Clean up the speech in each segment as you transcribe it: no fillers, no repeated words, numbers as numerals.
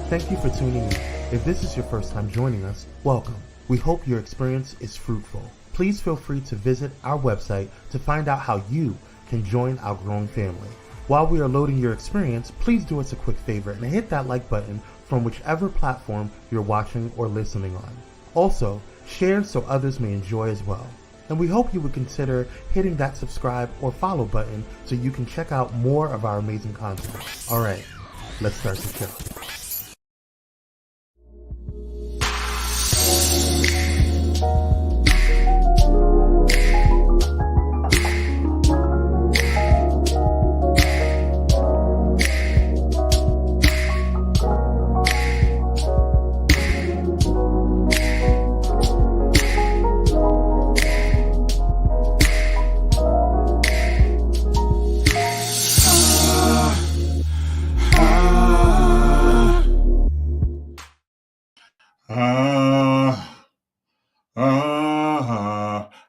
Thank you for tuning in. If this is your first time joining us, welcome. We hope your experience is fruitful. Please feel free to visit our website to find out how you can join our growing family. While we are loading your experience, please do us a quick favor and hit that like button from whichever platform you're watching or listening on. Also, share so others may enjoy as well. And we hope you would consider hitting that subscribe or follow button so you can check out more of our amazing content. All right, let's start the show.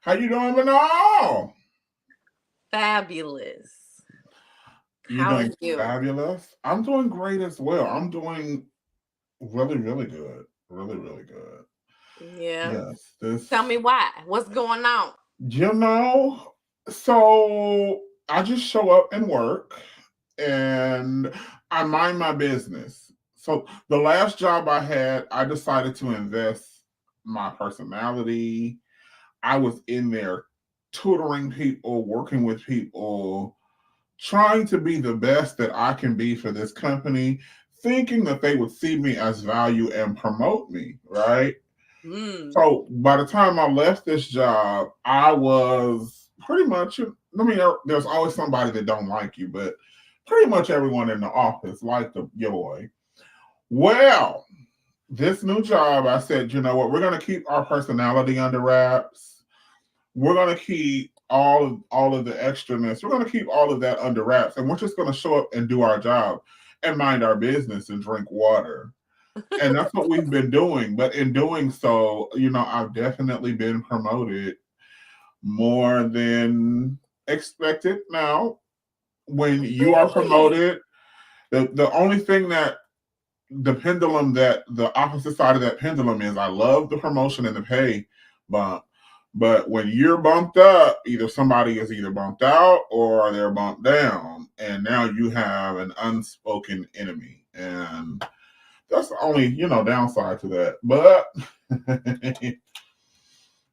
How you doing, Manal? Fabulous. You're How doing are you? fabulous. I'm doing great as well. I'm doing really, really good. Really, really good. Yeah. Yes. Tell me why. What's going on? So I just show up and work and I mind my business. So the last job I had, I decided to invest my personality. I was in there tutoring people, working with people, trying to be the best that I can be for this company, thinking that they would see me as value and promote me, right? So by the time I left this job, I was pretty much, there's always somebody that don't like you, but pretty much everyone in the office liked your boy. Well, this new job, I said, you know what, we're going to keep our personality under wraps. We're going to keep all of the extraness. We're going to keep all of that under wraps. And we're just going to show up and do our job and mind our business and drink water. And that's what we've been doing. But in doing so, I've definitely been promoted more than expected. Now, when you are promoted, the only thing that the opposite side of that pendulum is, I love the promotion and the pay bump. But when you're bumped up, either somebody is either bumped out or they're bumped down. And now you have an unspoken enemy. And that's the only, downside to that. But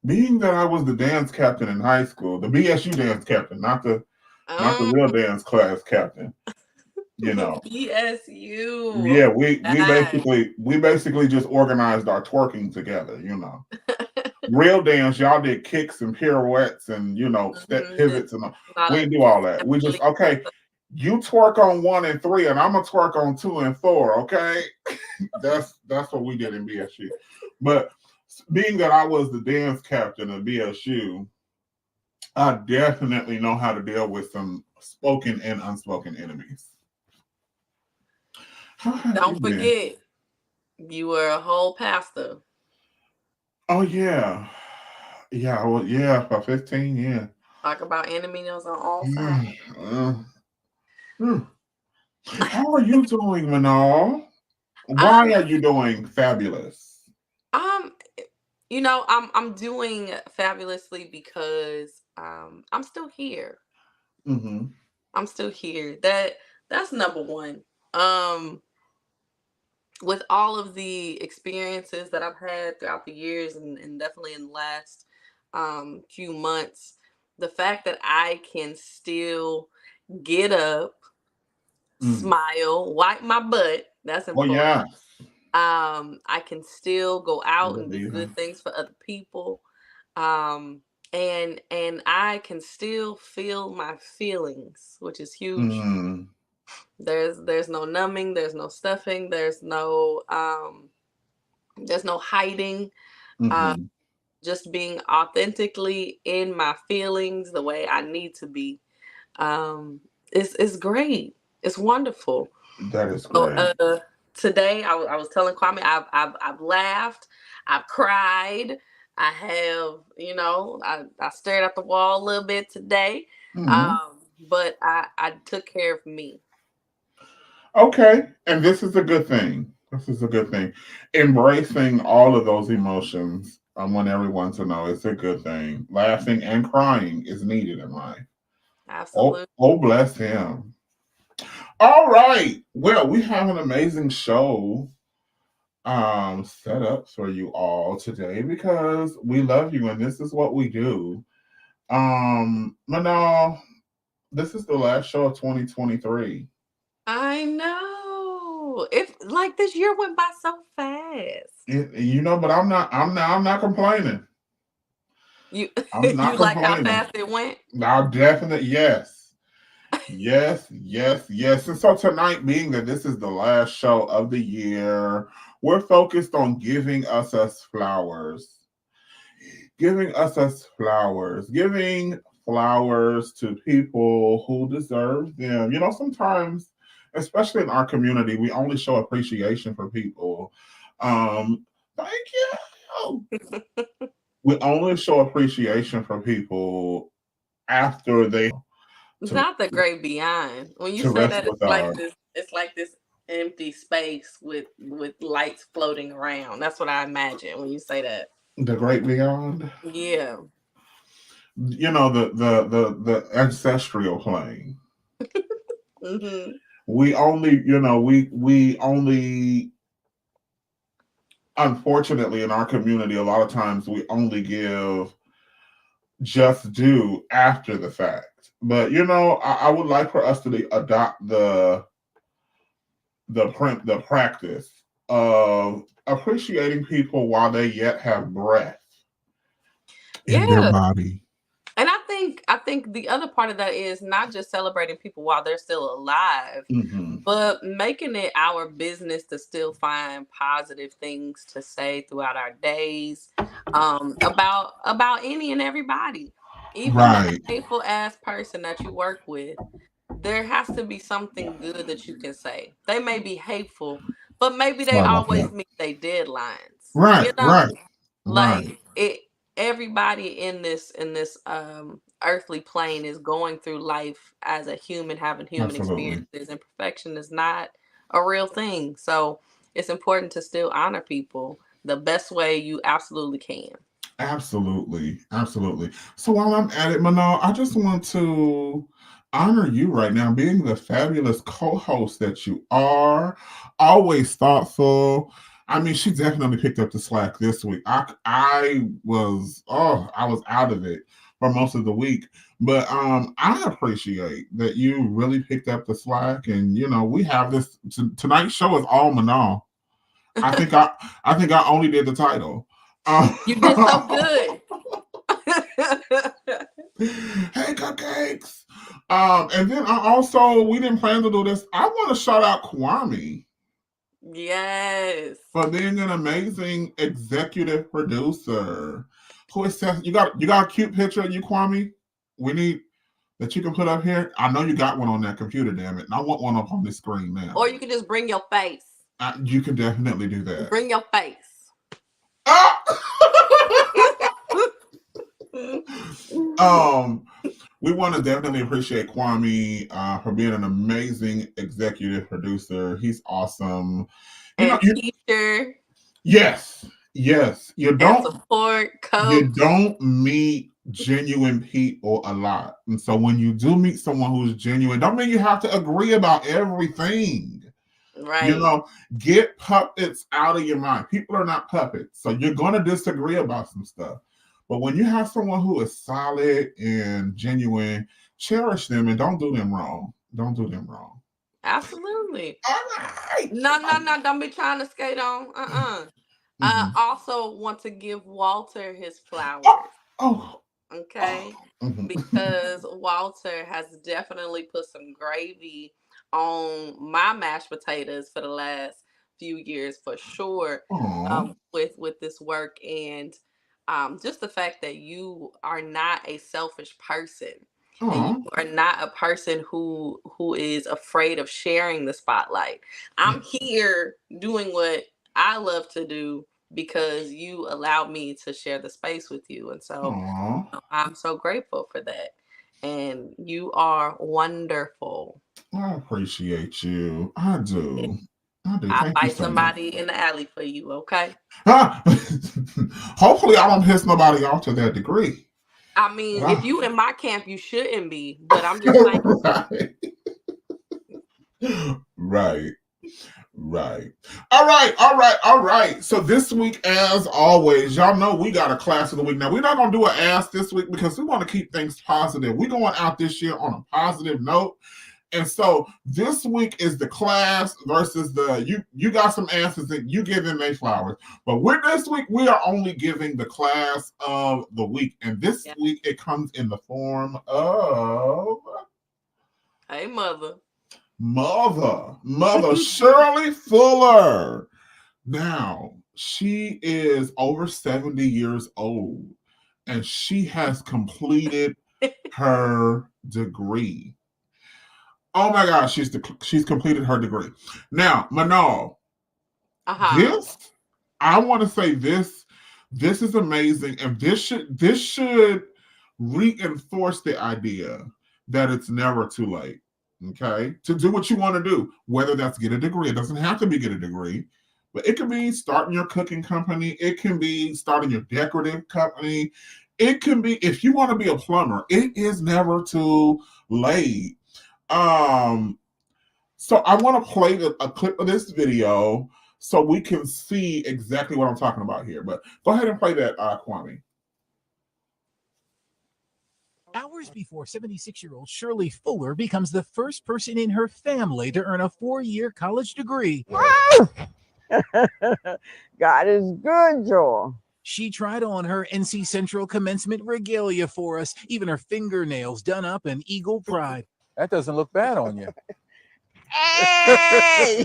being that I was the dance captain in high school, the BSU dance captain, not the real dance class captain, BSU. Yeah, we basically just organized our twerking together, Real dance, y'all did kicks and pirouettes and step pivots and we didn't do all that. We just you twerk on 1 and 3 and I'm gonna twerk on 2 and 4, okay? That's what we did in BSU. But being that I was the dance captain of BSU, I definitely know how to deal with some spoken and unspoken enemies. Don't forget, you were a whole pastor. Oh yeah. Yeah, for 15, yeah. Talk about enemies on all sides. How are you doing, Manal? Why are you doing fabulous? I'm doing fabulously because I'm still here. Mm-hmm. I'm still here. That's number one. With all of the experiences that I've had throughout the years and definitely in the last few months, the fact that I can still get up, smile, wipe my butt, that's important. Oh, yeah. I can still go out and do good things for other people. And I can still feel my feelings, which is huge. There's no numbing, there's no stuffing, there's no hiding. Just being authentically in my feelings the way I need to be. It's great. It's wonderful. That is great. So, today I was telling Kwame I've laughed, I've cried, I have I stared at the wall a little bit today, but I took care of me. Okay, and this is a good thing. This is a good thing. Embracing all of those emotions, I want everyone to know it's a good thing. Laughing and crying is needed in life. Oh, Absolutely. oh, bless him. All right. Well, we have an amazing show set up for you all today because we love you and this is what we do. Manal, this is the last show of 2023. I know. It's like this year went by so fast. But I'm not complaining. You I'm not you like how complaining. fast it went? Now, definitely, yes. Yes, yes, yes. And so tonight, being that this is the last show of the year, we're focused on giving us flowers. Giving us flowers. Giving flowers to people who deserve them. Sometimes, especially in our community, we only show appreciation for people. Thank you. We only show appreciation for people after they to, Not the great beyond. When you to say rest that, with God. it's like this empty space with lights floating around. That's what I imagine when you say that. The great beyond. Yeah. The ancestral plane. Mm-hmm. We only unfortunately in our community a lot of times we only give just due after the fact. But I would like for us to adopt the practice of appreciating people while they yet have breath in their body. And I think the other part of that is not just celebrating people while they're still alive, but making it our business to still find positive things to say throughout our days, about any and everybody. Even the hateful ass person that you work with, there has to be something good that you can say. They may be hateful, but maybe they always meet their deadlines. Right. Like it. Everybody in this earthly plane is going through life as a human, having human experiences, and perfection is not a real thing. So it's important to still honor people the best way you absolutely can. Absolutely. So while I'm at it, Manal, I just want to honor you right now, being the fabulous co-host that you are, always thoughtful. I mean, she definitely picked up the slack this week. I was out of it for most of the week. But I appreciate that you really picked up the slack, and we have this tonight's show is all Manal. I think I only did the title. You did so good. Hey, cupcakes. And then we didn't plan to do this. I want to shout out Kwame. Yes. For being an amazing executive producer. Who is you got a cute picture of you, Kwame? We need that you can put up here. I know you got one on that computer, damn it. And I want one up on this screen now. Or you can just bring your face. You can definitely do that. Bring your face. We want to definitely appreciate Kwame for being an amazing executive producer. He's awesome. Teacher. Yes. You don't support coach. You don't meet genuine people a lot, and so when you do meet someone who's genuine, don't mean you have to agree about everything. Right. Get puppets out of your mind. People are not puppets, so you're going to disagree about some stuff. But when you have someone who is solid and genuine, cherish them and don't do them wrong. Absolutely. All right. No. Don't be trying to skate on. I also want to give Walter his flowers. Okay. Because Walter has definitely put some gravy on my mashed potatoes for the last few years, for sure. With this work, and just the fact that you are not a selfish person. And you are not a person who is afraid of sharing the spotlight. I'm here doing what I love to do because you allowed me to share the space with you. And so I'm so grateful for that. And you are wonderful. I appreciate you. I do. I'll Thank you fight so much. somebody in the alley for you, okay? Hopefully, I don't piss nobody off to that degree. I mean, if you in my camp, you shouldn't be. But I'm just saying. Right. Right. All right. So this week, as always, y'all know we got a class of the week. Now, we're not going to do an ask this week because we want to keep things positive. We're going out this year on a positive note. And so this week is the class versus you got some answers that you give them flowers. But this week, we are only giving the class of the week. And this week, it comes in the form of... Hey, Mother Shirley Fuller. Now, she is over 70 years old and she has completed her degree. Oh my gosh, she's completed her degree. Now, Manal, this, I want to say this is amazing, and this should reinforce the idea that it's never too late. Okay, to do what you want to do, whether that's get a degree. It doesn't have to be get a degree, but it can be starting your cooking company. It can be starting your decorative company. It can be, if you want to be a plumber, it is never too late. So I want to play a clip of this video so we can see exactly what I'm talking about here. But go ahead and play that, Kwame. Hours before 76-year-old Shirley Fuller becomes the first person in her family to earn a 4-year college degree. God is good, Joel. She tried on her NC Central commencement regalia for us, even her fingernails done up in eagle pride. That doesn't look bad on you. Hey!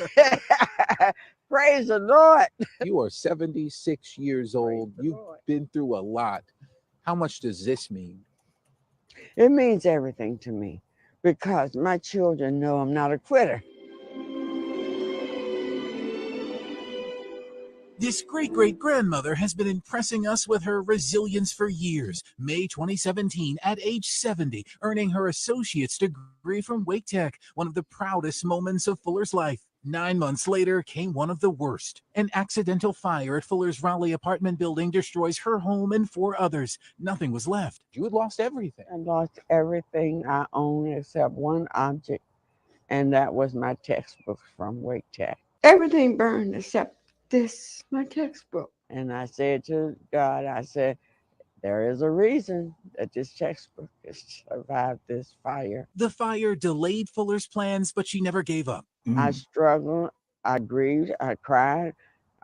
Praise the Lord. You are 76 years old. You've been through a lot. How much does this mean? It means everything to me because my children know I'm not a quitter. This great-great-grandmother has been impressing us with her resilience for years. May 2017, at age 70, earning her associate's degree from Wake Tech, one of the proudest moments of Fuller's life. 9 months later came one of the worst. An accidental fire at Fuller's Raleigh apartment building destroys her home and 4 others. Nothing was left. You had lost everything. I lost everything I own except one object, and that was my textbook from Wake Tech. Everything burned except this, my textbook. And I said to God, I said, there is a reason that this textbook has survived this fire. The fire delayed Fuller's plans, but she never gave up. I struggled, I grieved, I cried,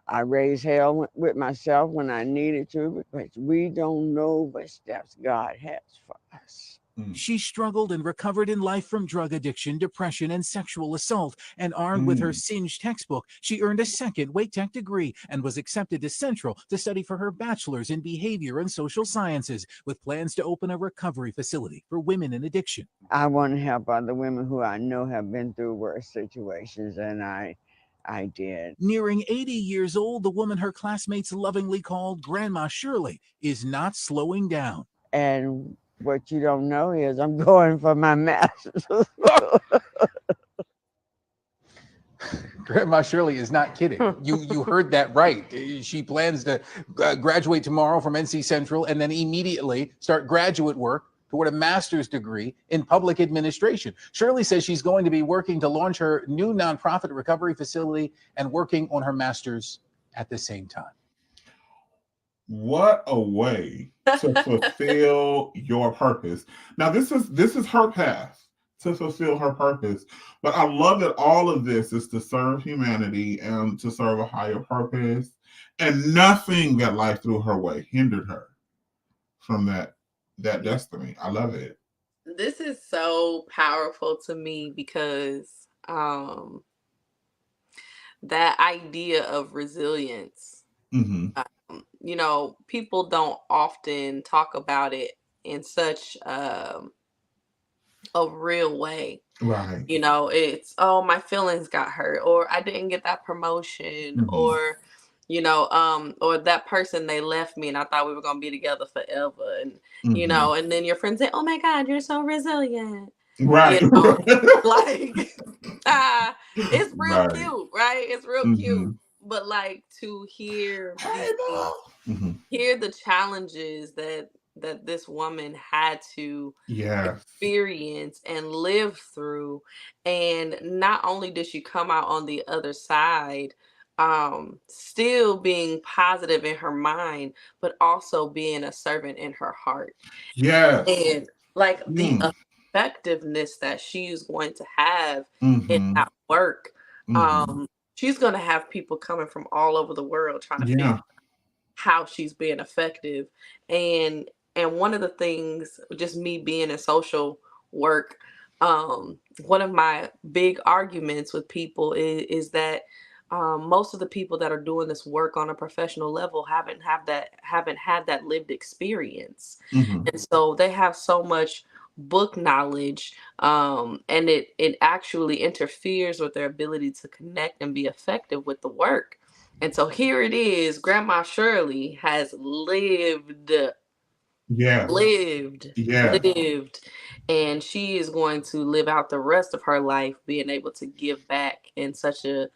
I raised hell with myself when I needed to because we don't know what steps God has for us. She struggled and recovered in life from drug addiction, depression, and sexual assault. And armed with her singed textbook, she earned a second Wake Tech degree and was accepted to Central to study for her bachelor's in behavior and social sciences, with plans to open a recovery facility for women in addiction. I want to help other women who I know have been through worse situations, and I did. Nearing 80 years old, the woman her classmates lovingly called Grandma Shirley is not slowing down. And what you don't know is I'm going for my master's. Grandma Shirley is not kidding. You heard that right. She plans to graduate tomorrow from NC Central and then immediately start graduate work toward a master's degree in public administration. Shirley says she's going to be working to launch her new nonprofit recovery facility and working on her master's at the same time. What a way to fulfill your purpose. Now, this is her path to fulfill her purpose. But I love that all of this is to serve humanity and to serve a higher purpose. And nothing that life threw her way hindered her from that destiny. I love it. This is so powerful to me because that idea of resilience, you know, people don't often talk about it in such a real way. Right. You know, it's, oh, my feelings got hurt, or I didn't get that promotion, or, you know, or that person, they left me and I thought we were going to be together forever. And, you know, and then your friends say, oh my God, you're so resilient. Right. You know, like, It's real Right. cute, right? It's real cute. But like to hear hear the challenges that this woman had to experience and live through, and not only did she come out on the other side still being positive in her mind, but also being a servant in her heart. Yes. And like the effectiveness that she's going to have in that work, she's going to have people coming from all over the world trying to figure out how she's being effective. And one of the things, just me being in social work, one of my big arguments with people is that most of the people that are doing this work on a professional level haven't had that lived experience, and so they have so much book knowledge, and it actually interferes with their ability to connect and be effective with the work. And so here it is, Grandma Shirley has lived, lived, and she is going to live out the rest of her life being able to give back in such a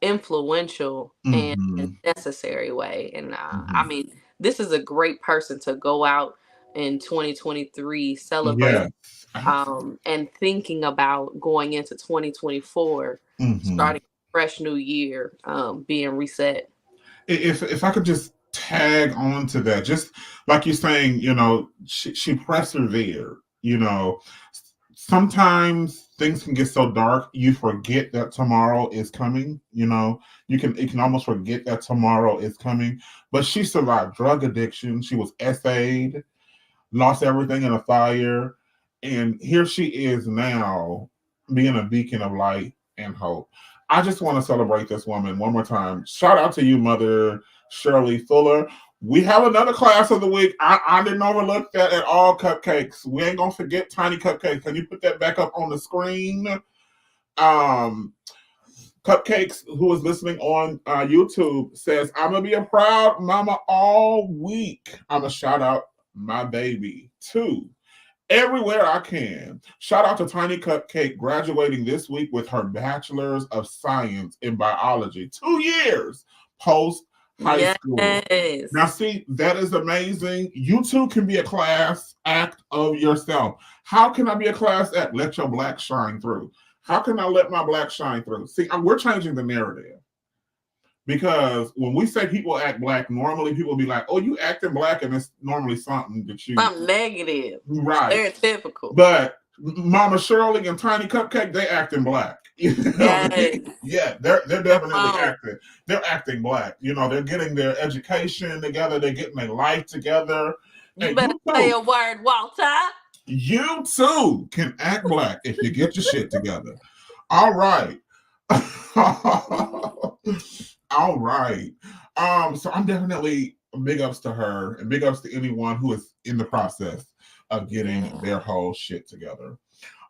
influential and necessary way. And I mean, this is a great person to go out in 2023 celebrating and thinking about going into 2024, starting a fresh new year, being reset. If I could just tag on to that, just like you're saying, she persevered. Sometimes things can get so dark you forget that tomorrow is coming. You can almost forget that tomorrow is coming. But she survived drug addiction. She was essayed, lost everything in a fire, and here she is now being a beacon of light and hope. I just want to celebrate this woman one more time. Shout out to you, Mother Shirley Fuller. We have another class of the week. I didn't overlook that at all, Cupcakes. We ain't gonna forget Tiny Cupcakes. Can you put that back up on the screen? Cupcakes, who is listening on YouTube, says, I'm gonna be a proud mama all week. I'm gonna shout out my baby too, everywhere I can. Shout out to Tiny Cupcake, graduating this week with her Bachelor's of Science in Biology, 2 years post high school. Now, see, that is amazing. You too can be a class act of yourself. How can I be a class act? Let your black shine through. How can I let my black shine through? See, we're changing the narrative. Because when we say people act black, normally people be like, oh, you acting black, and it's normally something that you... I'm negative. Right. Stereotypical. But Mama Shirley and Tiny Cupcake, they acting black. Yeah, they're definitely acting. They're acting black. They're getting their education together. They're getting their life together. You better say a word, Walter. You too can act black if you get your shit together. All right. All right. So I'm definitely big ups to her and big ups to anyone who is in the process of getting their whole shit together.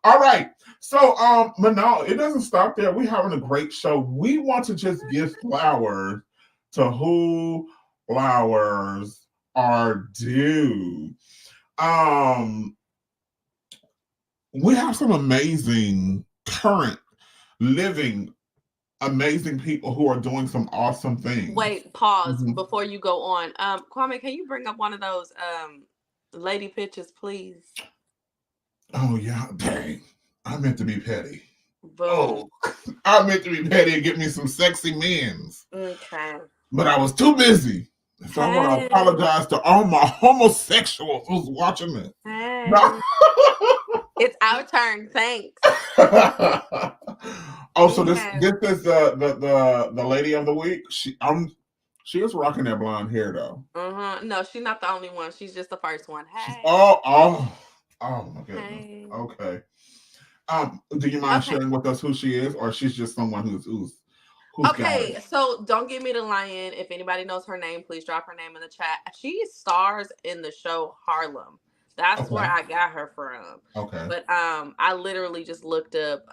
All right. So, Manal, it doesn't stop there. We're having a great show. We want to just give flowers to who flowers are due. We have some amazing current living amazing people who are doing some awesome things. Wait, pause before you go on. Kwame, can you bring up one of those lady pictures, please? Oh yeah, dang. I meant to be petty. Boom. Oh, I meant to be petty and get me some sexy men's. Okay. But I was too busy. So I want to apologize to all my homosexuals who's watching this. Hey. No. It's our turn. Thanks. So this is the lady of the week. She is rocking that blonde hair though. No, she's not the only one. She's just the first one. Hey. Oh my goodness. Hey. Okay. Do you mind sharing with us who she is, or she's just someone who's okay, so don't give me the lion. If anybody knows her name, please drop her name in the chat. She stars in the show Harlem. That's where I got her from. Okay. But I literally just looked up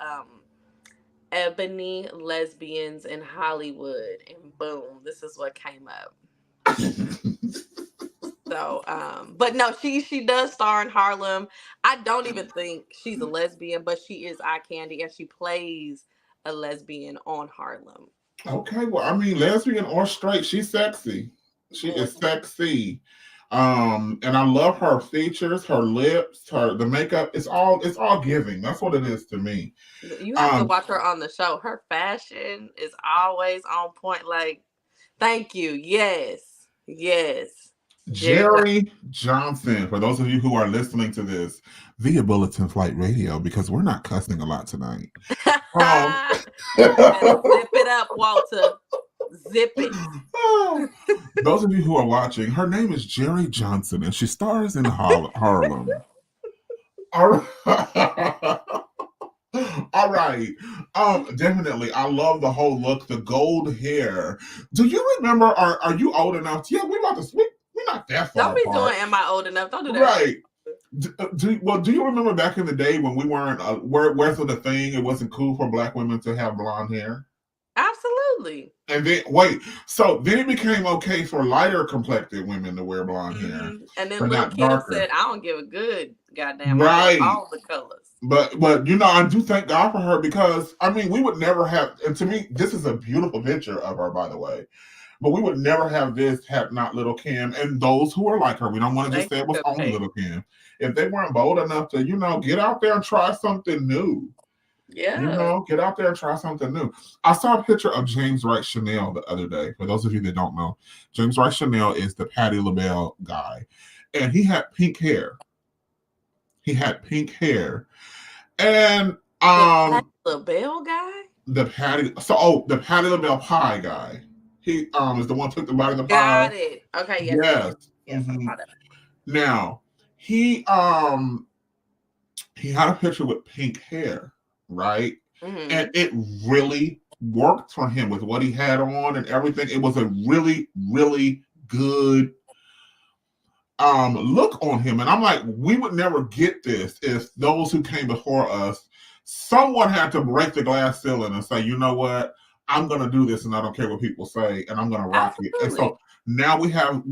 ebony lesbians in Hollywood, and boom, this is what came up. So, but no, she does star in Harlem. I don't even think she's a lesbian, but she is eye candy, and she plays a lesbian on Harlem. Okay, well, I mean, lesbian or straight, she's sexy. She is sexy. And I love her features, her lips, the makeup. It's all giving. That's what it is to me. You have to watch her on the show. Her fashion is always on point. Like, thank you. Yes. Jerry Johnson, for those of you who are listening to this via Bulletin Flight Radio, because we're not cussing a lot tonight. Zip it up, Walter. Zip it. Those of you who are watching, her name is Jerry Johnson, and she stars in Harlem. All right. Definitely. I love the whole look, the gold hair. Do you remember, are you old enough? Yeah, we're not that far Don't be apart. doing, am I old enough? Don't do that. Right. Do you remember back in the day when we weren't, where's the thing? It wasn't cool for Black women to have blonde hair? Absolutely. And then, then it became okay for lighter complected women to wear blonde hair. And then Lil' Kim said, I don't give a good goddamn right. all the colors. But I do thank God for her, because I mean, we would never have, and to me, this is a beautiful picture of her, by the way. But we would never have this had not Lil' Kim and those who are like her. We don't want to just say it was only Lil' Kim. If they weren't bold enough to, get out there and try something new. Yeah. Get out there and try something new. I saw a picture of James Wright Chanel the other day. For those of you that don't know, James Wright Chanel is the Patti LaBelle guy. And he had pink hair. And the Patti LaBelle guy? The Patti LaBelle pie guy. He is the one who took the bite of the pie. Got it. Okay, yes. Mm-hmm. Now, he had a picture with pink hair, right? Mm-hmm. And it really worked for him with what he had on and everything. It was a really, really good look on him. And I'm like, we would never get this if those who came before us, someone had to break the glass ceiling and say, you know what? I'm going to do this and I don't care what people say, and I'm going to rock it. And so now we have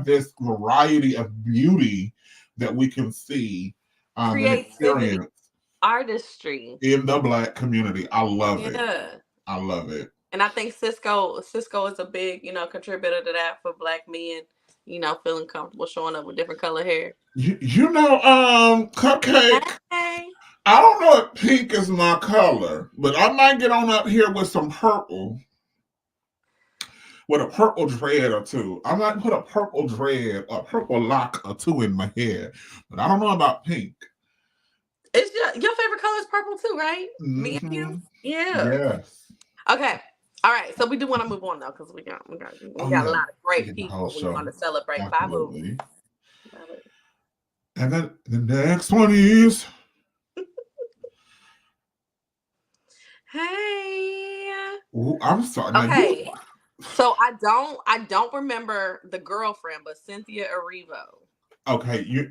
this variety of beauty that we can see, creativity, artistry in the Black community. I love it. I love it. And I think Cisco is a big, contributor to that for Black men, feeling comfortable showing up with different color hair. Cupcake. Hey. I don't know if pink is my color, but I might get on up here with some purple. With a purple dread or two. I might put a purple dread, a purple lock or two in my hair. But I don't know about pink. It's just, your favorite color is purple too, right? Mm-hmm. Me and you? Yeah. Yes. Okay. All right. So we do want to move on though, because we got a lot of great people we want to celebrate. Absolutely. And then the next one is hey. Ooh, I'm sorry. Okay. So I don't remember the girlfriend, but Cynthia Erivo. Okay,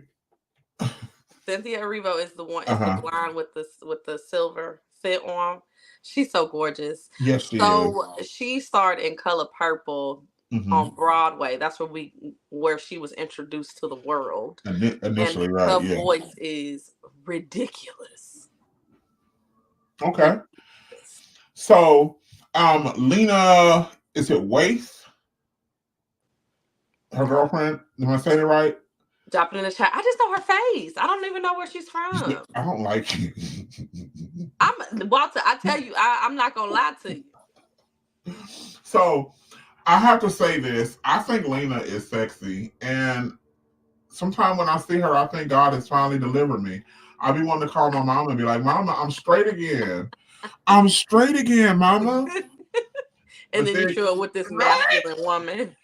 Cynthia Erivo is the one, is the blonde with the silver fit on. She's so gorgeous. Yes, she is. So she starred in Color Purple on Broadway. That's where she was introduced to the world. Initially, and right? Her voice is ridiculous. Okay. So, Lena, is it Waithe? Her girlfriend? Am I saying it right? Drop it in the chat. I just know her face. I don't even know where she's from. I don't like you. Walter, I tell you, I'm not gonna lie to you. So I have to say this. I think Lena is sexy. And sometimes when I see her, I think God has finally delivered me. I be wanting to call my mama and be like, Mama, I'm straight again. I'm straight again, Mama. And then you show up with this masculine woman.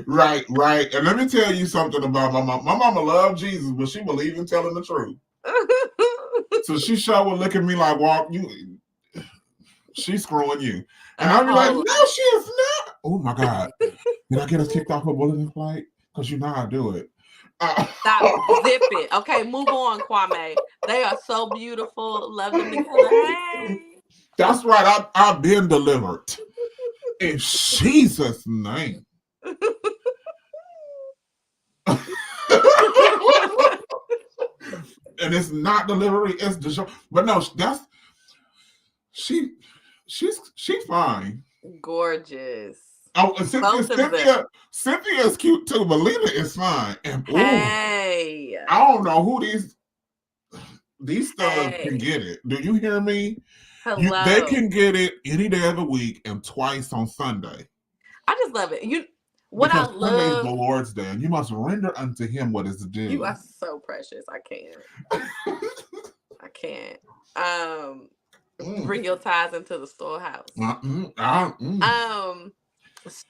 Right. And let me tell you something about my mama. My mama loved Jesus, but she believed in telling the truth. So she sure would look at me like, Walt, she's screwing you. And I'd be like, no, she is not. Oh my God. Did I get us kicked off a Bulletin Flight? Because you know how I do it. Stop, zip it. Okay, move on, Kwame. They are so beautiful. Love them together. Hey. That's right. I've been delivered. In Jesus' name. And it's not delivery, it's the show. But no, she's fine. Gorgeous. Oh, Both of them. Cynthia is cute too, but Lena is fine. And Hey. I don't know who these studs can get it. Do you hear me? Hello. They can get it any day of the week and twice on Sunday. I just love it. Because Sunday is the Lord's Day, and you must render unto Him what is due. You are so precious. I can't. I can't. Bring your tithes into the storehouse.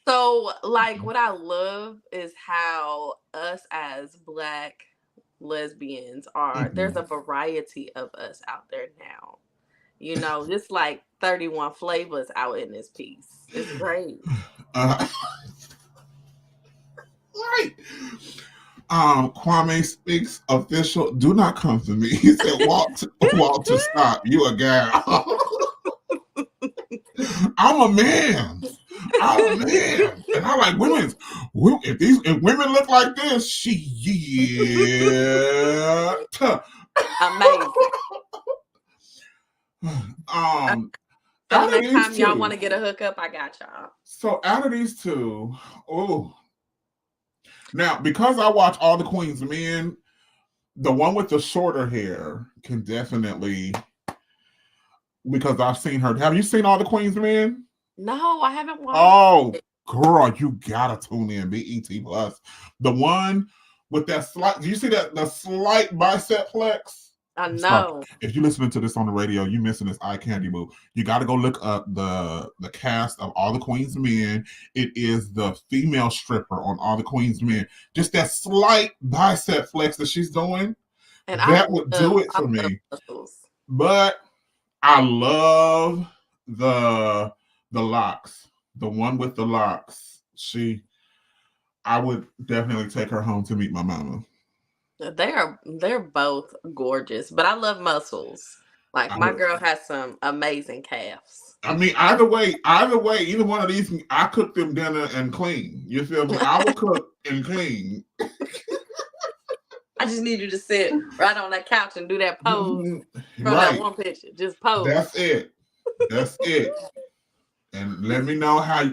So like what I love is how us as Black lesbians are. There's a variety of us out there now. You know, just like 31 flavors out in this piece. It's great. Right. Kwame Speaks official. Do not come for me. He said, Walt to stop. You a gal. I'm a man. And I like women. If women look like this, yeah. Amazing. So next time y'all want to get a hookup, I got y'all. So out of these two, now because I watch all the Queen's Men, the one with the shorter hair can definitely, because I've seen her. Have you seen all the Queen's Men? No, I haven't watched it. Girl, you gotta tune in. BET Plus. The one with that slight, do you see that the slight bicep flex? I know. If you're listening to this on the radio, you're missing this eye candy move. You got to go look up the cast of All the Queen's Men. It is the female stripper on All the Queen's Men. Just that slight bicep flex that she's doing, and that would do it for me. But I love the locks. The one with the locks. I would definitely take her home to meet my mama. They're both gorgeous, but I love muscles. Like my girl has some amazing calves. I mean, either way, either one of these, I cook them dinner and clean. You feel me? I will cook and clean. I just need you to sit right on that couch and do that pose from that one picture. Just pose. That's it. And let me know how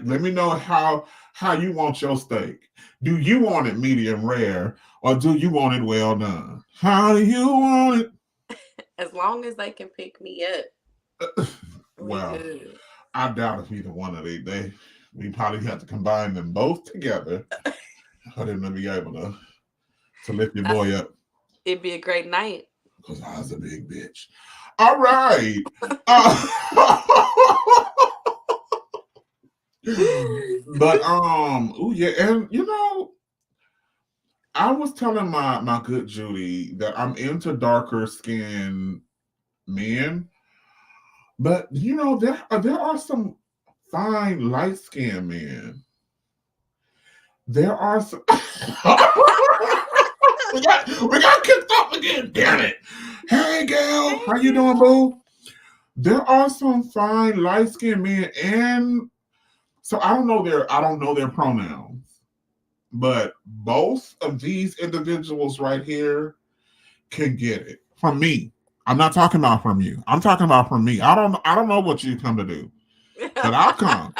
you want your steak. Do you want it medium rare or do you want it well done? How do you want it? As long as they can pick me up. Well, I doubt if either one of these. We probably have to combine them both together for them to be able to lift your boy up. It'd be a great night. Because I was a big bitch. All right. But and you know, I was telling my good Judy that I'm into darker skinned men, but you know there are some fine light skinned men. There are some. we got kicked off again. Damn it! Hey, gal, how you doing, boo? There are some fine light skinned men, and so I don't know their pronouns, but both of these individuals right here can get it from me. I'm not talking about from you. I'm talking about from me. I don't know what you come to do, but I'll come.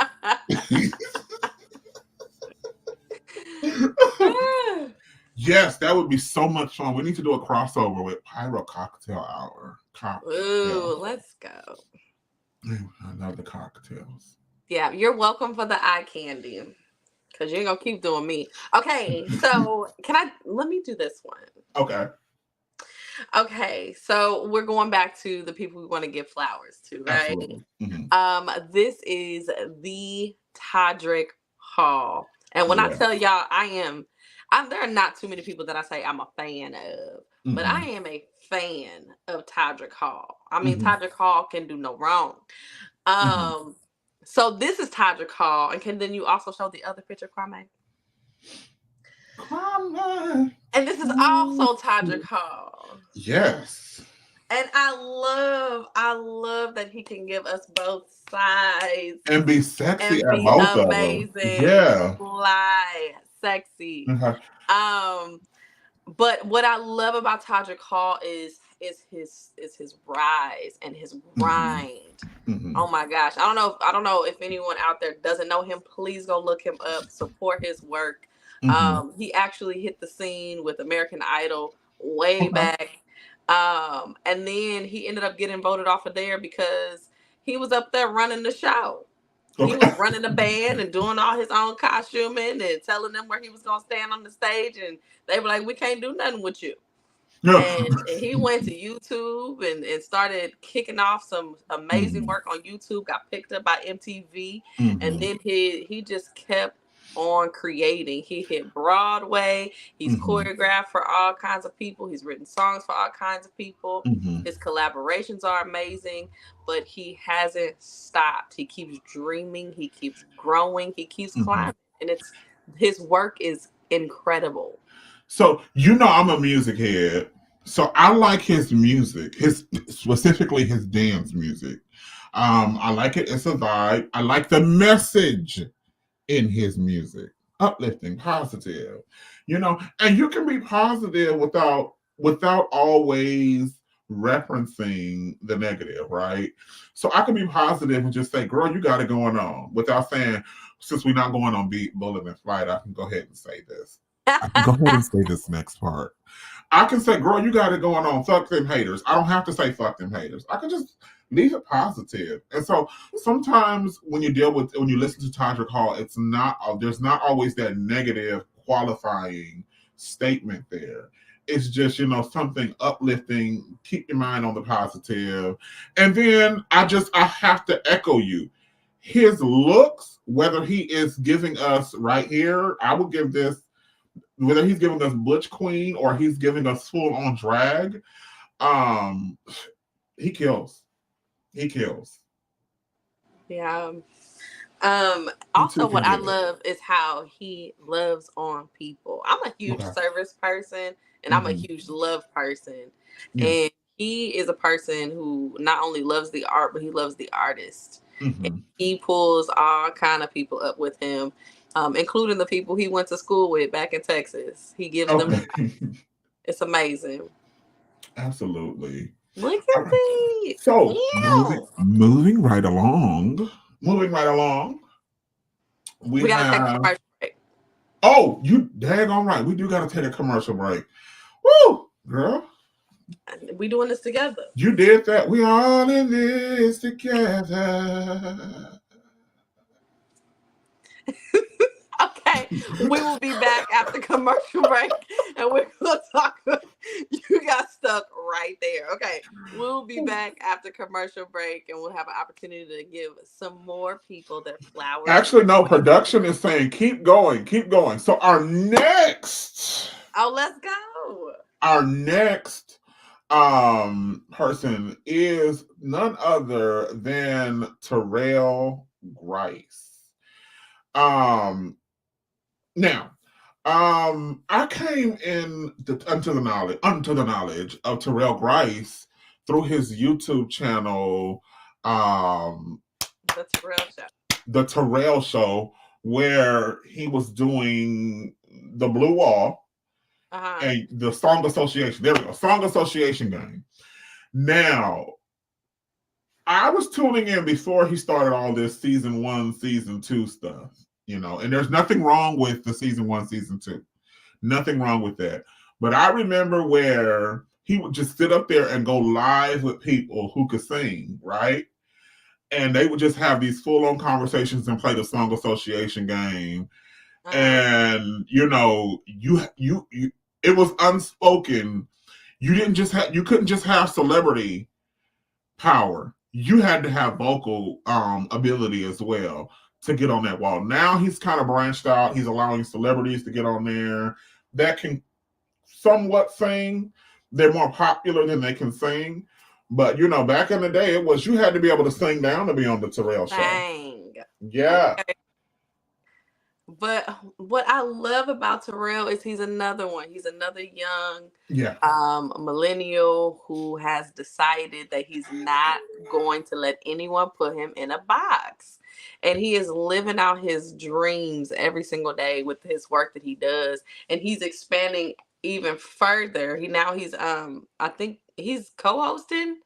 Yes, that would be so much fun. We need to do a crossover with Pyro Cocktail Hour. Ooh, let's go. I love the cocktails. Yeah, you're welcome for the eye candy. Because you ain't going to keep doing me. Okay, so let me do this one. Okay, so we're going back to the people we want to give flowers to, right? Mm-hmm. This is the Todrick Hall. And when I tell y'all there are not too many people that I say I'm a fan of, but I am a fan of Todrick Hall. I mean, Todrick Hall can do no wrong. So this is Todrick Hall, and then you also show the other picture, Kwame? And this is also Todrick Hall. Yes. And I love that he can give us both sides and be sexy and be both amazing, of them. Yeah, fly, sexy. But what I love about Todrick Hall is is his rise and his grind. Mm-hmm. Oh my gosh. I don't know if anyone out there doesn't know him. Please go look him up, support his work. He actually hit the scene with American Idol way back. And then he ended up getting voted off of there because he was up there running the show. He was running the band and doing all his own costuming and telling them where he was going to stand on the stage. And they were like, we can't do nothing with you. And he went to YouTube and started kicking off some amazing work on YouTube, got picked up by MTV. And then he just kept on creating. He hit Broadway. He's choreographed for all kinds of people. He's written songs for all kinds of people. His collaborations are amazing, but he hasn't stopped. He keeps dreaming. He keeps growing. He keeps climbing. And his work is incredible. So, I'm a music head. So I like his music, specifically his dance music. I like it. It's a vibe. I like the message in his music. Uplifting, positive. And you can be positive without always referencing the negative, right? So I can be positive and just say, girl, you got it going on, without saying, since we're not going on Bullet and Flight, I can go ahead and say this. I can go ahead and say this next part. I can say, girl, you got it going on. Fuck them haters. I don't have to say fuck them haters. I can just leave it positive. And so sometimes when you listen to Todrick Hall, there's not always that negative qualifying statement there. It's just, something uplifting. Keep your mind on the positive. And then I have to echo you. His looks, whether he is giving us right here, I would give this, whether he's giving us Butch Queen or he's giving us full on drag, he kills. He kills. Yeah. Also, what I love is how he loves on people. I'm a huge service person and I'm a huge love person. Yeah. And he is a person who not only loves the art, but he loves the artist. And he pulls all kind of people up with him. Including the people he went to school with back in Texas. He gives them. It's amazing. Absolutely. Look at me. So moving right along. We gotta take a commercial break. Oh, you daggone right. We do gotta take a commercial break. Woo, girl. We doing this together. You did that. We all in this together. Okay, we will be back after commercial break, and we're gonna talk. You got stuck right there. Okay, we'll be back after commercial break, and we'll have an opportunity to give some more people their flowers. Actually, no. Production is saying keep going. So our next. Oh, let's go. Our next person is none other than Terrell Grice. Now, I came unto the knowledge of Terrell Grice through his YouTube channel, The Terrell Show, where he was doing the Blue Wall and the Song Association. There we go, Song Association game. Now, I was tuning in before he started all this season 1, season 2 stuff. And there's nothing wrong with the season 1, season 2. Nothing wrong with that. But I remember where he would just sit up there and go live with people who could sing, right? And they would just have these full-on conversations and play the Song Association game. And, it was unspoken. You couldn't just have celebrity power. You had to have vocal ability as well to get on that wall. Now he's kind of branched out. He's allowing celebrities to get on there that can somewhat sing. They're more popular than they can sing. But, back in the day, it was you had to be able to sing down to be on the Terrell Show. Dang. Yeah. Okay. But what I love about Terrell is he's another one. He's another young millennial who has decided that he's not going to let anyone put him in a box. And he is living out his dreams every single day with his work that he does. And he's expanding even further. He's I think he's co-hosting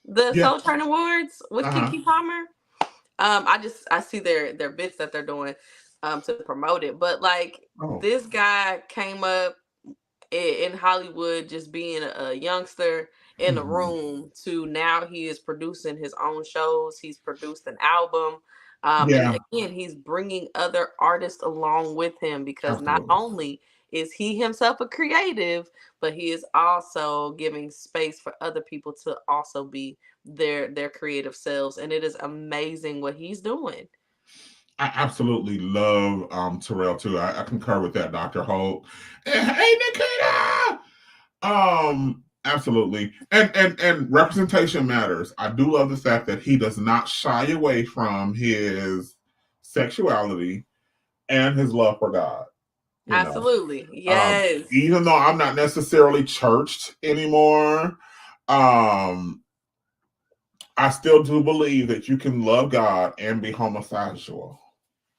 the Soul Train Awards with Keke Palmer. I see their bits that they're doing to promote it. But like this guy came up in Hollywood just being a youngster in the room to now he is producing his own shows. He's produced an album. And again, he's bringing other artists along with him because not only is he himself a creative, but he is also giving space for other people to also be their creative selves. And it is amazing what he's doing. I absolutely love Terrell too. I concur with that, Dr. Holt. And, hey, Nikita! Absolutely. And representation matters. I do love the fact that he does not shy away from his sexuality and his love for God. Absolutely. Yes. Even though I'm not necessarily churched anymore, I still do believe that you can love God and be homosexual.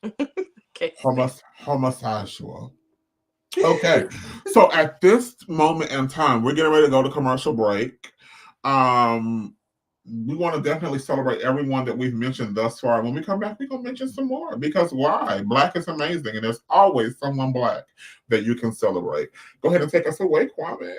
Okay. Homosexual. Okay. So at this moment in time, we're getting ready to go to commercial break. We want to definitely celebrate everyone that we've mentioned thus far. When we come back, we're going to mention some more because why? Black is amazing, and there's always someone Black that you can celebrate. Go ahead and take us away, Kwame.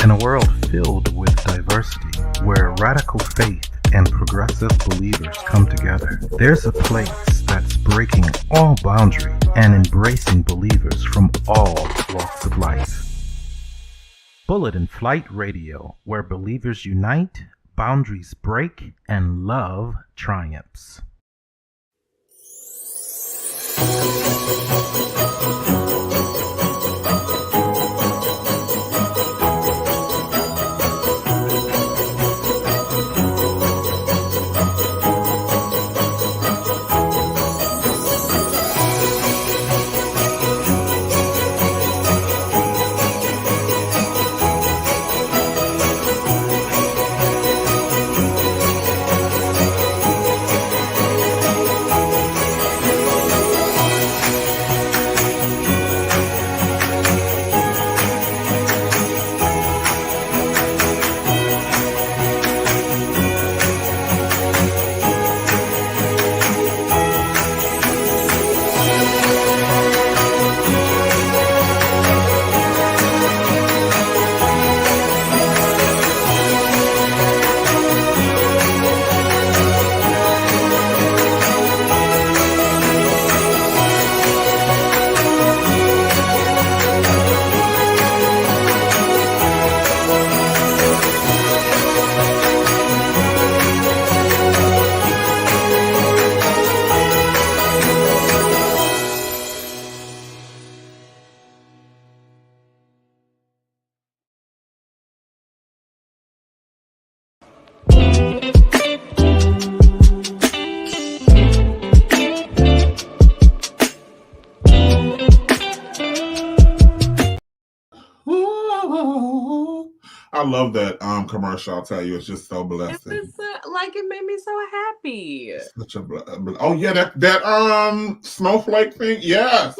In a world filled with diversity, where radical faith and progressive believers come together, there's a place that's breaking all boundaries and embracing believers from all walks of life. Bullet and Flight Radio, where believers unite, boundaries break, and love triumphs. I love that commercial. I'll tell you, it's just so blessing. It made me so happy. Such a oh yeah, that snowflake thing. Yes.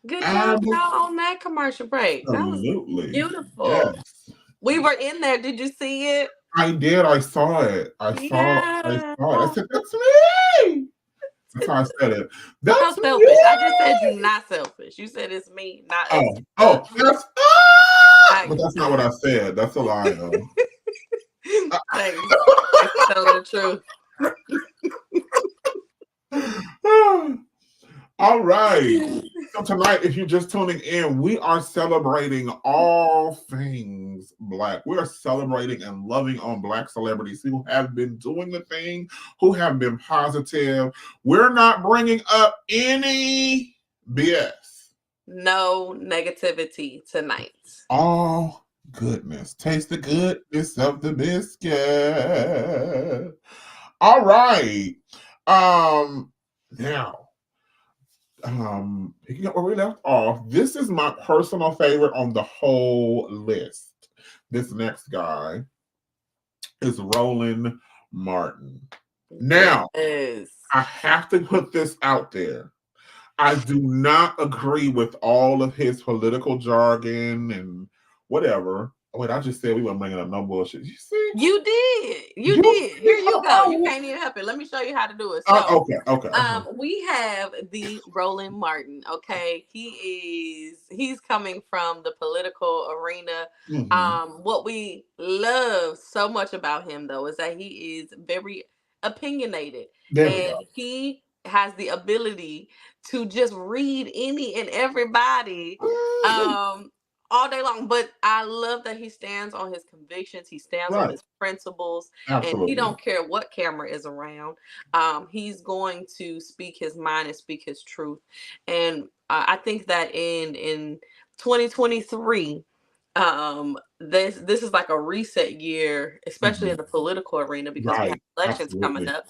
Good job on that commercial break. Absolutely. That was beautiful. Yes. We were in there. Did you see it? I did. I saw it. I saw it. I said, "That's me." That's how I said it. That's how selfish. Me. I just said you're not selfish. You said it's me, not us. That's but that's not what I said. That's a lie. Thanks. It's totally true. All right. So tonight, if you're just tuning in, we are celebrating all things Black. We are celebrating and loving on Black celebrities who have been doing the thing, who have been positive. We're not bringing up any BS. No negativity tonight. All Goodness. Taste the goodness of the biscuit. All right. Now, picking up where we left off, this is my personal favorite on the whole list. This next guy is Roland Martin. Now, Yes. I have to put this out there. I do not agree with all of his political jargon and whatever. Wait, I just said we weren't bringing up no bullshit. You see? You did. You did. Here you go. You can't even help it. Let me show you how to do it. So, okay. We have the Roland Martin. Okay, he's coming from the political arena. Mm-hmm. What we love so much about him, though, is that he is very opinionated, and he has the ability to just read any and everybody. All day long. But I love that he stands on his convictions. He stands on his principles. Absolutely. And he don't care what camera is around. He's going to speak his mind and speak his truth. And I think that in 2023, this is like a reset year, especially in the political arena, because we have elections coming up.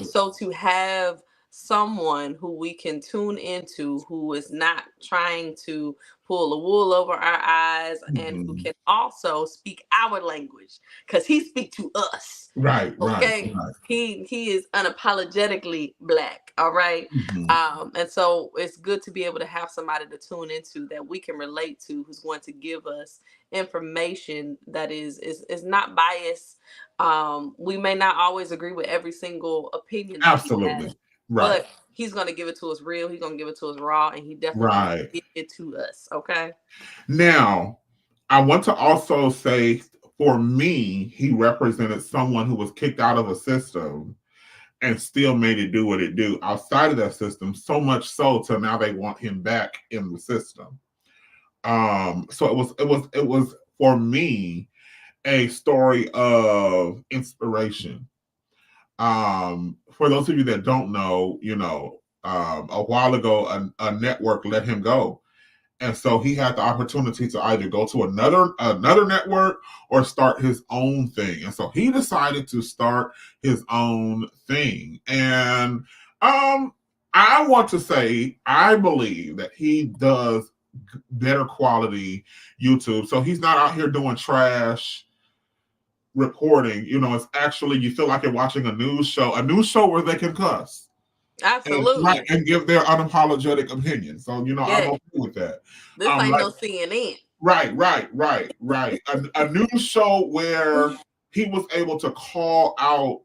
So to have someone who we can tune into, who is not trying to pull the wool over our eyes, and who can also speak our language, because he speaks to us. Right. He is unapologetically Black. All right. And so it's good to be able to have somebody to tune into that we can relate to, who's going to give us information that is not biased. We may not always agree with every single opinion that he has, but he's going to give it to us real. He's going to give it to us raw, and he definitely give it to us. Okay. Now, I want to also say, for me, he represented someone who was kicked out of a system and still made it do what it do outside of that system, so much so till now they want him back in the system. So it was for me a story of inspiration. For those of you that don't know, a while ago, a network let him go. And so he had the opportunity to either go to another network or start his own thing. And so he decided to start his own thing. And I want to say, I believe that he does better quality YouTube. So he's not out here doing trash reporting. It's actually, you feel like you're watching a news show where they can cuss. Absolutely. And give their unapologetic opinion. So, I'm okay with that. This ain't no CNN. Right. A news show where he was able to call out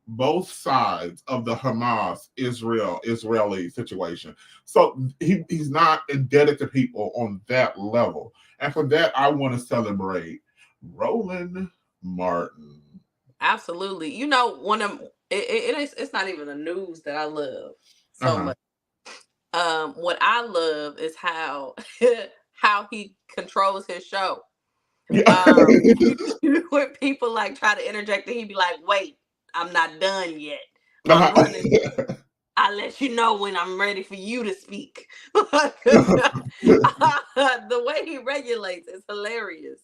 both sides of the Hamas-Israeli situation. So he's not indebted to people on that level. And for that, I want to celebrate Roland Martin. Absolutely. One of it's not even the news that I love so much. What I love is how he controls his show. When people like try to interject, and he'd be like, "Wait, I'm not done yet. I'll let you know when I'm ready for you to speak." The way he regulates is hilarious.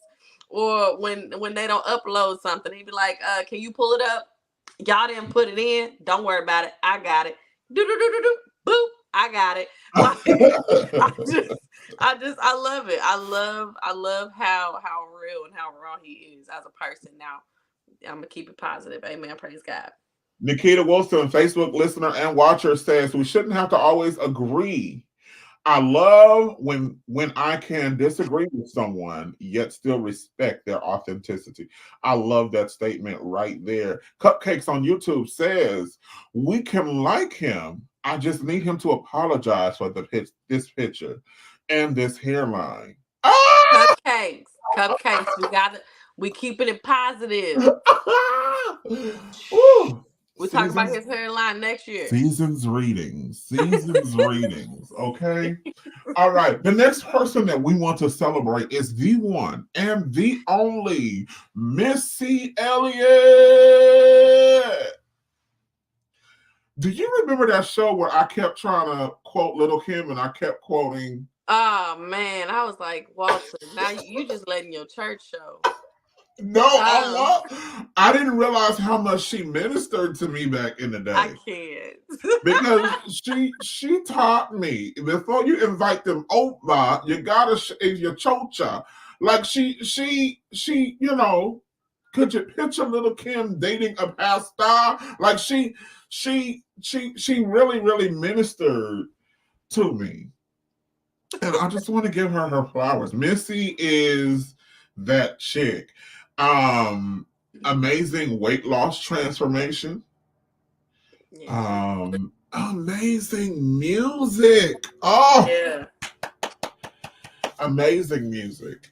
Or when they don't upload something, he'd be like, "Can you pull it up? Y'all didn't put it in. Don't worry about it. I got it. Do do do do do. Boop. I got it." I love it. I love how real and how raw he is as a person. Now, I'm gonna keep it positive. Amen. Praise God. Nikita Wilson, Facebook listener and watcher, says we shouldn't have to always agree. I love when I can disagree with someone yet still respect their authenticity. I love that statement right there. Cupcakes on YouTube says we can like him. I just need him to apologize for this picture and this hairline. Cupcakes. We keeping it positive. We'll talk about his hairline next year. Seasons readings. Okay. All right. The next person that we want to celebrate is the one and the only Missy Elliott. Do you remember that show where I kept trying to quote Little Kim and I kept quoting Oh man, I was like, Walter, now you just letting your church show. No, I didn't realize how much she ministered to me back in the day. I can't. Because she taught me, before you invite them over, you gotta your chocha. Like she, you know, could you picture little Kim dating a pastor? Like she really, really ministered to me. And I just want to give her her flowers. Missy is that chick. Amazing weight loss transformation. Yeah. Amazing music. Oh, Yeah. amazing music.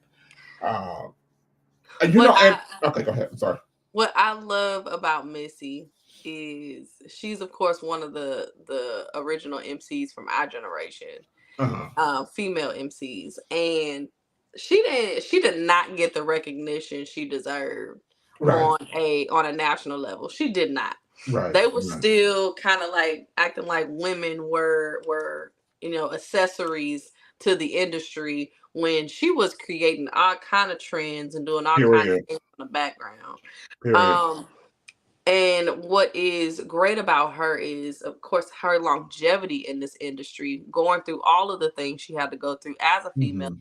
Okay, go ahead. I'm sorry. What I love about Missy is she's of course one of the original MCs from our generation, female MCs, and she did not get the recognition she deserved on a national level. She did not. Right. They were still kind of like acting like women were accessories to the industry when she was creating all kind of trends and doing all kind of things in the background. And what is great about her is, of course, her longevity in this industry, going through all of the things she had to go through as a female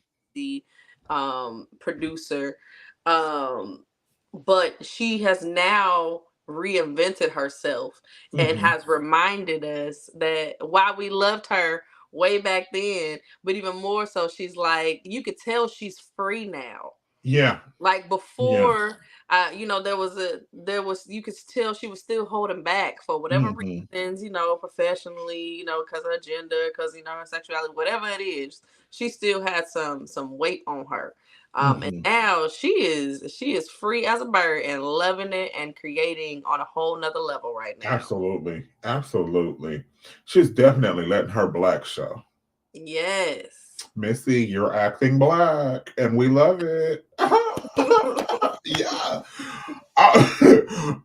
producer. But she has now reinvented herself and has reminded us that while we loved her way back then, but even more so, she's like, you could tell she's free now. Yeah. Like before, there was you could tell she was still holding back for whatever reasons, professionally, because of her gender, because her sexuality, whatever it is, she still had some weight on her. And now she is free as a bird and loving it and creating on a whole nother level right now. Absolutely. She's definitely letting her black show. Yes. Missy, you're acting black and we love it. Yeah.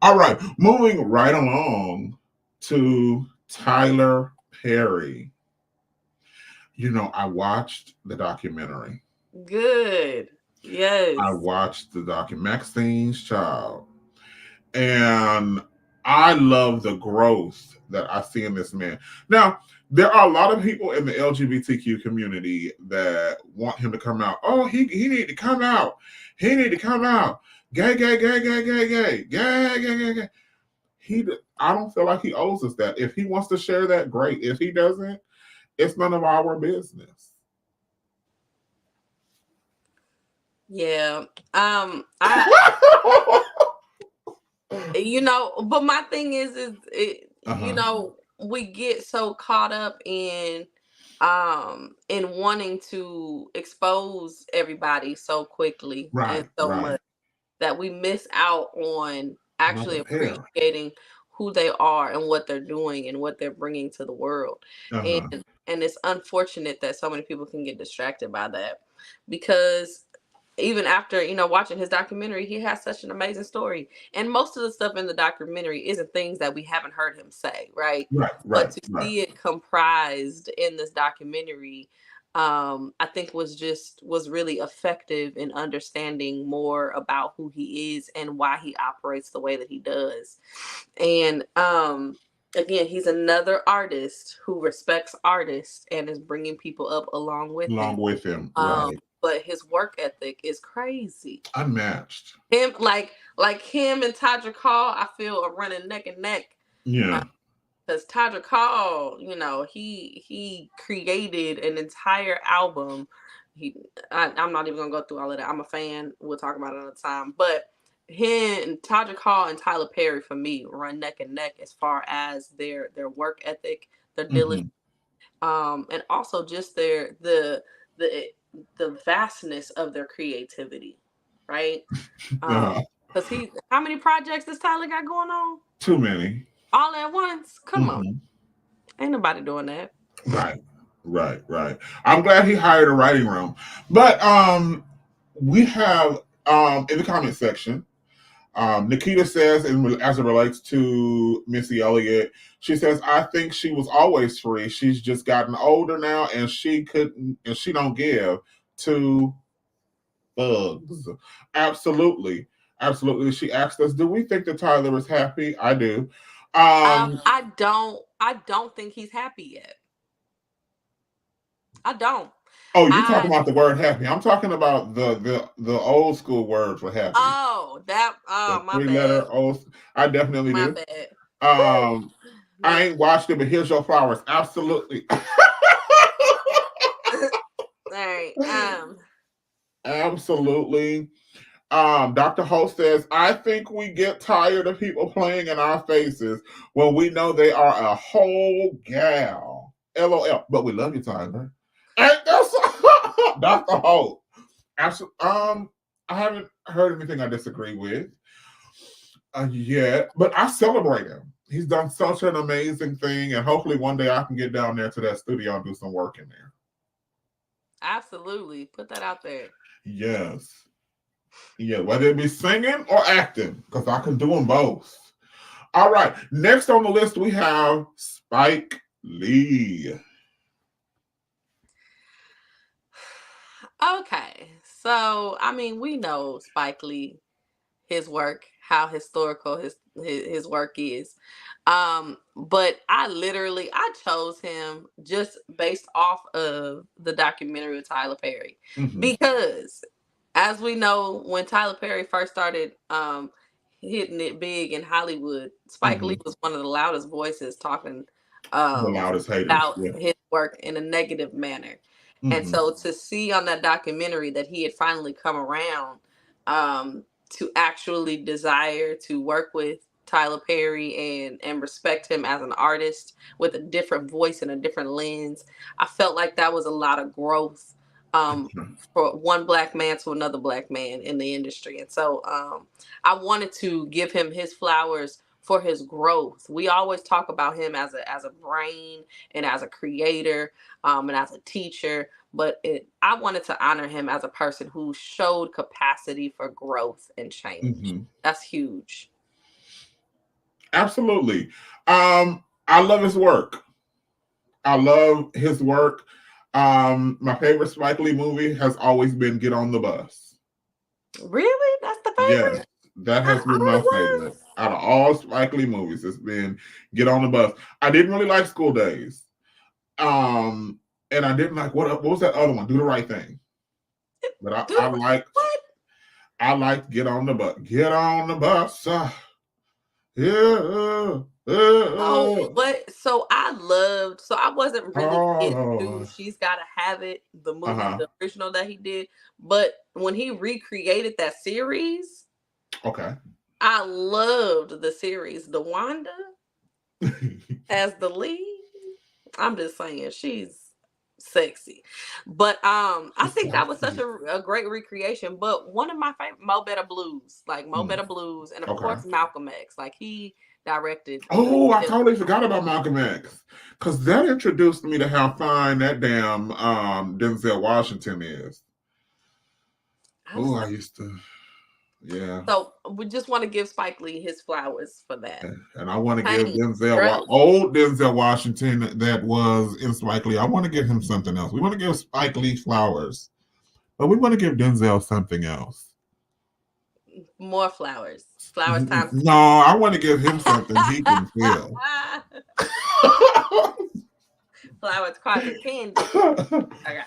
All right. Moving right along to Tyler Perry. I watched the documentary. Good. Yes. I watched the documentary, Maxine's Child. And I love the growth that I see in this man. Now, there are a lot of people in the LGBTQ community that want him to come out. Oh, he need to come out. He need to come out. Gay. I don't feel like he owes us that. If he wants to share that, great. If he doesn't, it's none of our business. Yeah. But my thing is we get so caught up in wanting to expose everybody so quickly and so much that we miss out on actually appreciating who they are and what they're doing and what they're bringing to the world. And it's unfortunate that so many people can get distracted by that, because even after, watching his documentary, he has such an amazing story. And most of the stuff in the documentary isn't things that we haven't heard him say, right? But to see it comprised in this documentary, I think was really effective in understanding more about who he is and why he operates the way that he does. And again, he's another artist who respects artists and is bringing people up along with him. But his work ethic is crazy. Unmatched. Him, like him and Tadra Call, I feel are running neck and neck. Yeah. Because Tadra Call, he created an entire album. I'm not even gonna go through all of that. I'm a fan. We'll talk about it another time. But him, Tadra Call, and Tyler Perry, for me, run neck and neck as far as their work ethic, their diligence, and also just the vastness of their creativity, right? Because how many projects does Tyler got going on? Too many. All at once? Come on. Ain't nobody doing that. Right. I'm glad he hired a writing room. But we have in the comment section, Nikita says, as it relates to Missy Elliott, she says, I think she was always free. She's just gotten older now, and she don't give two thugs. Absolutely. Absolutely. She asked us, do we think that Tyler is happy? I do. I don't think he's happy yet. I don't. Oh, you're talking about the word happy. I'm talking about the old school word for happy. Oh, my three-letter bad. old. I definitely my do. Bad. I ain't watched it, but here's your flowers. Absolutely. All right. Absolutely. Dr. Ho says, I think we get tired of people playing in our faces when we know they are a whole gal. LOL. But we love you, Tyler. And that's Dr. Ho. Absolutely. I haven't heard anything I disagree with yet, but I celebrate him. He's done such an amazing thing, and hopefully one day I can get down there to that studio and do some work in there. Absolutely. Put that out there. Yes. Yeah, whether it be singing or acting, because I can do them both. All right. Next on the list, we have Spike Lee. Okay. So, I mean, we know Spike Lee, his work, how historical his work is. But I chose him just based off of the documentary with Tyler Perry. Because as we know, when Tyler Perry first started hitting it big in Hollywood, Spike Lee was one of the loudest voices talking the loudest haters, about his work in a negative manner. And so to see on that documentary that he had finally come around to actually desire to work with Tyler Perry and respect him as an artist with a different voice and a different lens, I felt like that was a lot of growth for one black man to another black man in the industry. And so I wanted to give him his flowers for his growth. We always talk about him as a brain and as a creator and as a teacher, but I wanted to honor him as a person who showed capacity for growth and change. That's huge. Absolutely. I love his work. My favorite Spike Lee movie has always been Get on the Bus. Really? That's the favorite? Yes, that has been my favorite. Out of all Spike Lee movies, it's been Get on the Bus. I didn't really like School Days. And I didn't like what was that other one? Do the Right Thing. But I liked Get on the Bus. Get on the bus. But so I wasn't really into She's Gotta Have It, the movie, the original that he did. But when he recreated that series, I loved the series. DeWanda as the lead. I'm just saying, she's sexy. But I think that was such a great recreation. But one of my favorite, Mo Better Blues, and of course Malcolm X. Like, he directed. Oh, I totally forgot about Malcolm X, because that introduced me to how fine that damn Denzel Washington is. Oh, I used to. Yeah. So we just want to give Spike Lee his flowers for that. And I want to give old Denzel Washington that was in Spike Lee, I want to give him something else. We want to give Spike Lee flowers, but we want to give Denzel something else. More flowers. Flowers times. No, I want to give him something he can feel. Flowers, cards, and candy. Okay.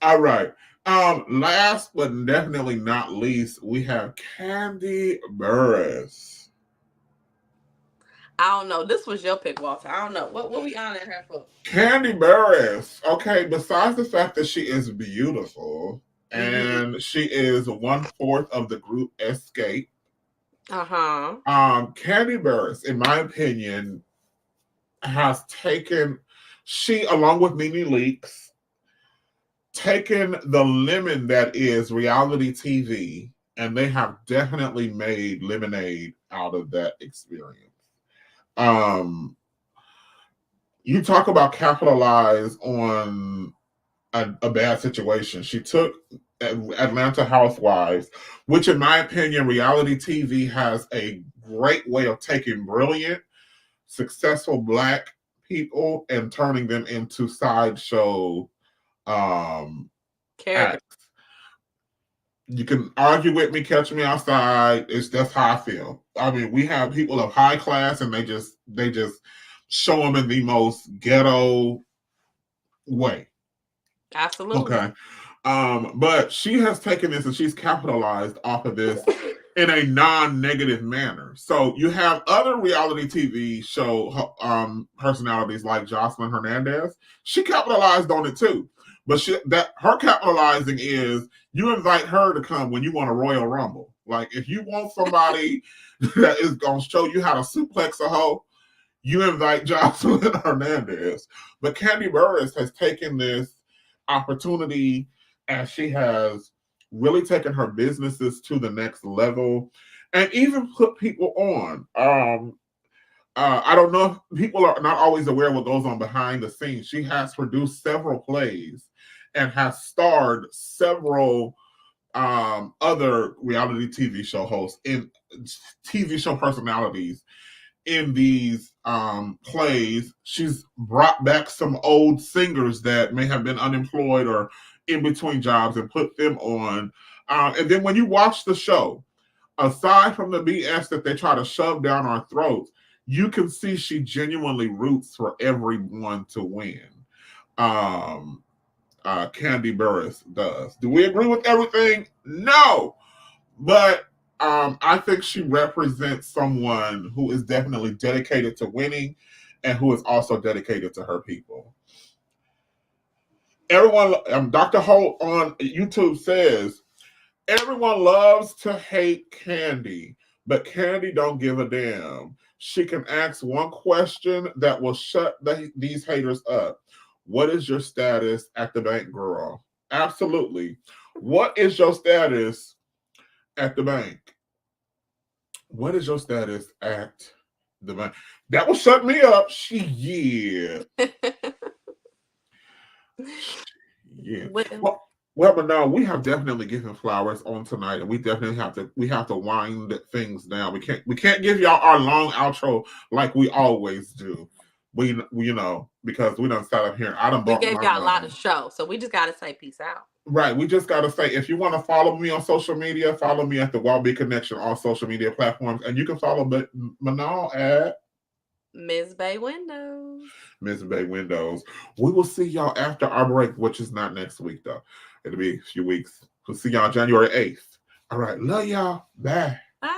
All right. Last but definitely not least, we have Kandi Burruss. I don't know. This was your pick, Walter. I don't know. What we honoring her for? Kandi Burruss. Okay, besides the fact that she is beautiful and she is 1/4 of the group Escape. Kandi Burruss, in my opinion, has taken, along with Nene Leakes, taken the lemon that is reality TV, and they have definitely made lemonade out of that experience. You talk about capitalize on a bad situation. She took Atlanta Housewives, which in my opinion, reality TV has a great way of taking brilliant, successful Black people and turning them into sideshow character. acts. You can argue with me, catch me outside. It's just how I feel. I mean, we have people of high class, and they just show them in the most ghetto way. Absolutely. Okay. But she has taken this and she's capitalized off of this in a non-negative manner. So you have other reality TV show personalities like Jocelyn Hernandez. She capitalized on it too. But her capitalizing is you invite her to come when you want a Royal Rumble. Like if you want somebody that is going to show you how to suplex a hoe, you invite Jocelyn Hernandez. But Kandi Burruss has taken this opportunity and she has really taken her businesses to the next level and even put people on. I don't know if people are not always aware what goes on behind the scenes. She has produced several plays and has starred several other reality TV show hosts in TV show personalities in these plays. She's brought back some old singers that may have been unemployed or in between jobs and put them on. And then when you watch the show, aside from the BS that they try to shove down our throats, you can see she genuinely roots for everyone to win. Kandi Burruss does. Do we agree with everything? No. But I think she represents someone who is definitely dedicated to winning and who is also dedicated to her people. Everyone, Dr. Holt on YouTube says, everyone loves to hate Kandi, but Kandi don't give a damn. She can ask one question that will shut these haters up. What is your status at the bank, girl? Absolutely. What is your status at the bank? What is your status at the bank? That will shut me up. Yeah. Yeah. Well, but no, we have definitely given flowers on tonight, and we definitely have to wind things down. We can't give y'all our long outro like we always do. We because we done sat up here. We gave y'all a lot of show, so we just gotta say peace out. Right. We just gotta say, if you want to follow me on social media, follow me at the Walt B Connection on social media platforms, and you can follow Manal at Ms. Bay Windows. Ms. Bay Windows. We will see y'all after our break, which is not next week though. It'll be a few weeks. We'll see y'all January 8th. All right. Love y'all. Bye. Bye.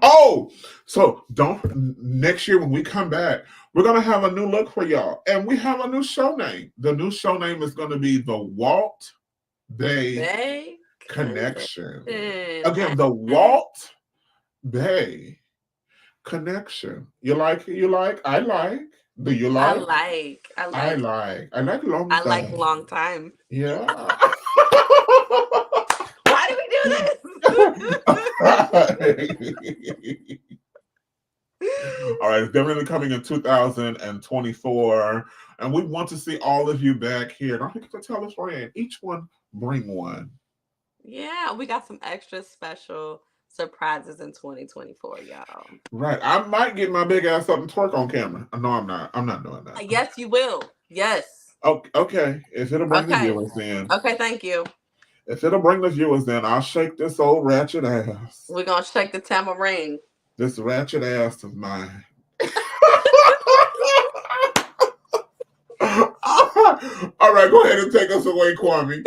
Oh, so next year when we come back, we're going to have a new look for y'all. And we have a new show name. The new show name is going to be the Walt Bay Connection. Again, the Walt Bay Connection. You like? I like. Do you like? I like long time. I like long time. Yeah. Why do we do this? All right, it's definitely coming in 2024, and we want to see all of you back here. Don't forget to tell a friend. Each one bring one. Yeah, we got some extra special surprises in 2024, y'all. Right, I might get my big ass up and twerk on camera. No, I'm not. I'm not doing that. Yes, you will. Yes. Okay. If it'll bring the viewers in. Okay, thank you. If it'll bring the viewers in, I'll shake this old ratchet ass. We're gonna shake the tambourine. This ratchet ass of mine. All right, go ahead and take us away, Kwame.